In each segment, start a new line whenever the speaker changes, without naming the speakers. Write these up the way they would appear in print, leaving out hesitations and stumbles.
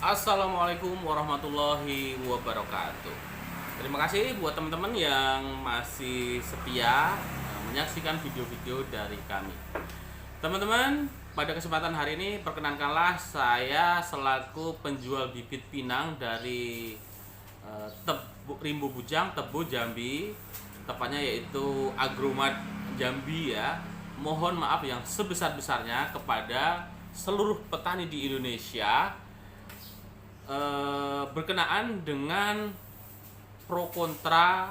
Assalamualaikum warahmatullahi wabarakatuh. Terima kasih buat teman-teman yang masih setia menyaksikan video-video dari kami. Teman-teman, pada kesempatan hari ini perkenankanlah saya selaku penjual bibit pinang dari Rimbo Bujang, Tebo, Jambi, tepatnya yaitu Agromat Jambi ya. Mohon maaf yang sebesar-besarnya kepada seluruh petani di Indonesia berkenaan dengan pro kontra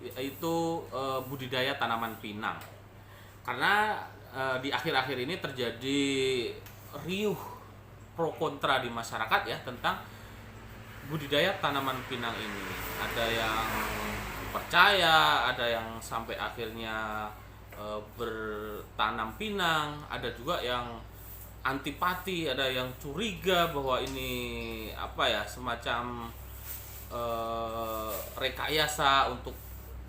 yaitu budidaya tanaman pinang. Karena di akhir-akhir ini terjadi riuh pro kontra di masyarakat ya tentang budidaya tanaman pinang ini. Ada yang percaya, ada yang sampai akhirnya bertanam pinang, ada juga yang antipati, ada yang curiga bahwa ini semacam rekayasa untuk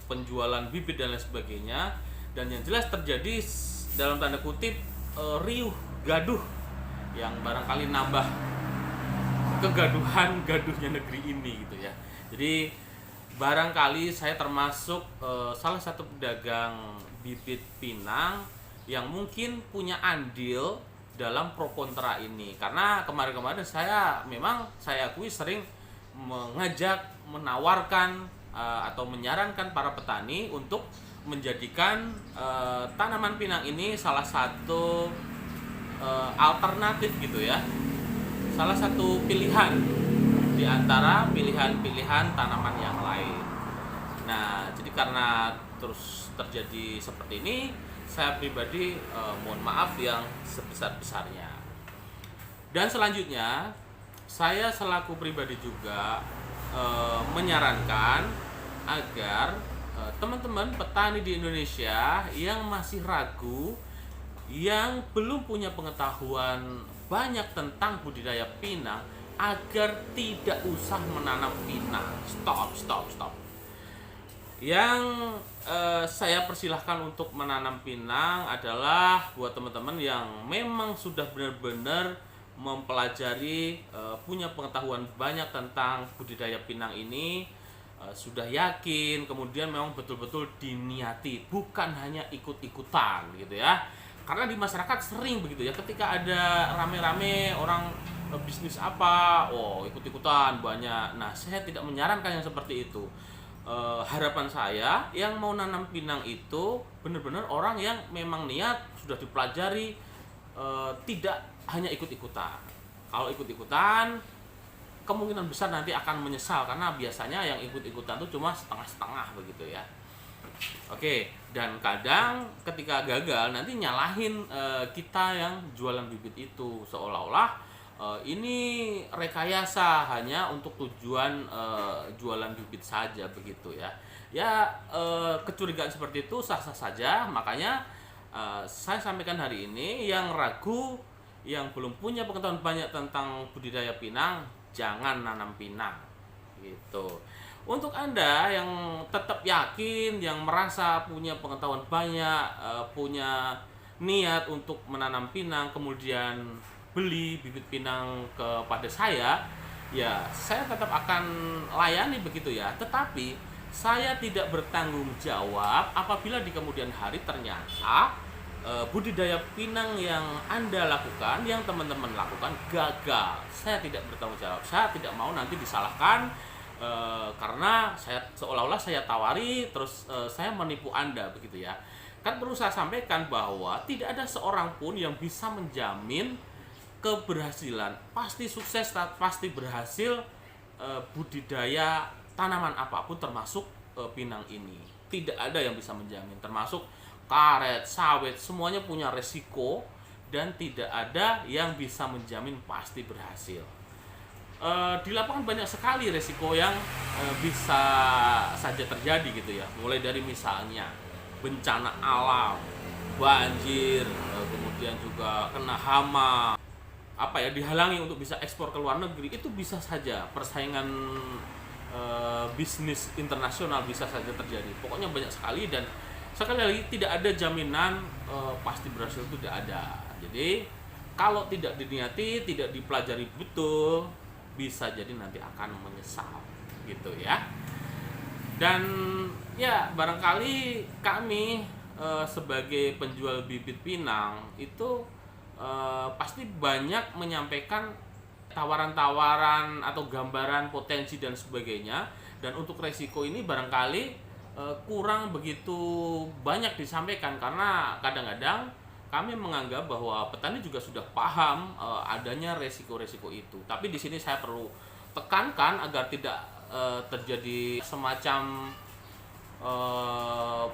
penjualan bibit dan lain sebagainya. Dan yang jelas terjadi dalam tanda kutip riuh gaduh yang barangkali nambah gaduhnya negeri ini gitu ya. Jadi barangkali saya termasuk salah satu pedagang bibit pinang yang mungkin punya andil dalam pro kontra ini, karena kemarin-kemarin saya akui sering mengajak, menawarkan atau menyarankan para petani untuk menjadikan tanaman pinang ini salah satu alternatif gitu ya, salah satu pilihan di antara pilihan-pilihan tanaman yang lain. Nah, jadi karena terus terjadi seperti ini, saya pribadi mohon maaf yang sebesar-besarnya. Dan selanjutnya, saya selaku pribadi juga menyarankan agar teman-teman petani di Indonesia yang masih ragu, yang belum punya pengetahuan banyak tentang budidaya pinang, agar tidak usah menanam pinang. Stop. Yang saya persilahkan untuk menanam pinang adalah buat teman-teman yang memang sudah benar-benar mempelajari, punya pengetahuan banyak tentang budidaya pinang ini, sudah yakin, kemudian memang betul-betul diniati, bukan hanya ikut-ikutan gitu ya. Karena di masyarakat sering begitu ya, ketika ada rame-rame orang bisnis apa, ikut-ikutan banyak. Nah, saya tidak menyarankan yang seperti itu. Harapan saya yang mau nanam pinang itu benar-benar orang yang memang niat, sudah dipelajari, tidak hanya ikut-ikutan. Kalau ikut-ikutan kemungkinan besar nanti akan menyesal, karena biasanya yang ikut-ikutan itu cuma setengah-setengah begitu ya. Oke, dan kadang ketika gagal nanti nyalahin kita yang jualan bibit itu, seolah-olah ini rekayasa hanya untuk tujuan jualan bibit saja begitu ya. Kecurigaan seperti itu sah-sah saja. Makanya saya sampaikan hari ini, yang ragu, yang belum punya pengetahuan banyak tentang budidaya pinang, jangan nanam pinang gitu. Untuk Anda yang tetap yakin, yang merasa punya pengetahuan banyak, punya niat untuk menanam pinang, kemudian beli bibit pinang kepada saya, ya saya tetap akan layani begitu ya. Tetapi saya tidak bertanggung jawab apabila di kemudian hari ternyata budidaya pinang yang Anda lakukan, yang teman-teman lakukan gagal. Saya tidak bertanggung jawab. Saya tidak mau nanti disalahkan karena saya seolah-olah saya tawari terus saya menipu Anda begitu ya. Kan perlu saya sampaikan bahwa tidak ada seorang pun yang bisa menjamin keberhasilan, pasti sukses, pasti berhasil budidaya tanaman apapun termasuk pinang ini. Tidak ada yang bisa menjamin, termasuk karet, sawit, semuanya punya resiko dan tidak ada yang bisa menjamin pasti berhasil. Di lapangan banyak sekali resiko yang bisa saja terjadi gitu ya, mulai dari misalnya bencana alam, banjir, kemudian juga kena hama, dihalangi untuk bisa ekspor ke luar negeri, itu bisa saja. Persaingan bisnis internasional bisa saja terjadi. Pokoknya banyak sekali, dan sekali lagi tidak ada jaminan pasti berhasil, itu tidak ada. Jadi kalau tidak diniati, tidak dipelajari betul, bisa jadi nanti akan menyesal gitu ya. Dan ya barangkali kami sebagai penjual bibit pinang itu pasti banyak menyampaikan tawaran-tawaran atau gambaran potensi dan sebagainya, dan untuk resiko ini barangkali kurang begitu banyak disampaikan karena kadang-kadang kami menganggap bahwa petani juga sudah paham adanya resiko-resiko itu. Tapi di sini saya perlu tekankan agar tidak terjadi semacam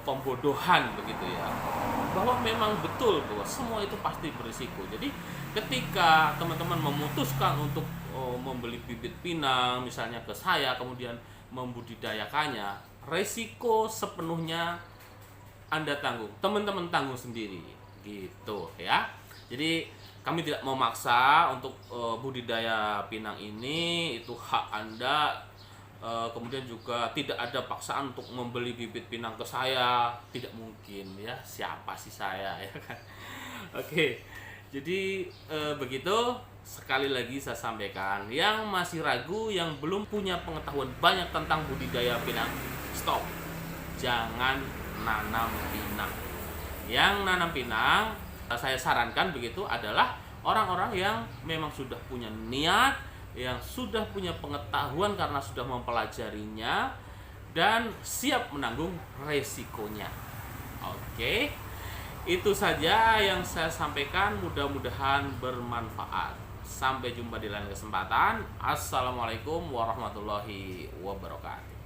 pembodohan begitu ya, bahwa memang betul bahwa semua itu pasti berisiko. Jadi ketika teman-teman memutuskan untuk membeli bibit pinang misalnya ke saya, kemudian membudidayakannya, resiko sepenuhnya Anda tanggung, teman-teman tanggung sendiri gitu ya. Jadi kami tidak memaksa untuk budidaya pinang ini, itu hak Anda. Kemudian juga tidak ada paksaan untuk membeli bibit pinang ke saya, tidak mungkin ya, siapa sih saya ya kan. Oke, jadi begitu. Sekali lagi saya sampaikan, yang masih ragu, yang belum punya pengetahuan banyak tentang budidaya pinang, stop, jangan nanam pinang. Yang nanam pinang saya sarankan begitu adalah orang-orang yang memang sudah punya niat, yang sudah punya pengetahuan karena sudah mempelajarinya dan siap menanggung resikonya. Oke, itu saja yang saya sampaikan, mudah-mudahan bermanfaat. Sampai jumpa di lain kesempatan. Assalamualaikum warahmatullahi wabarakatuh.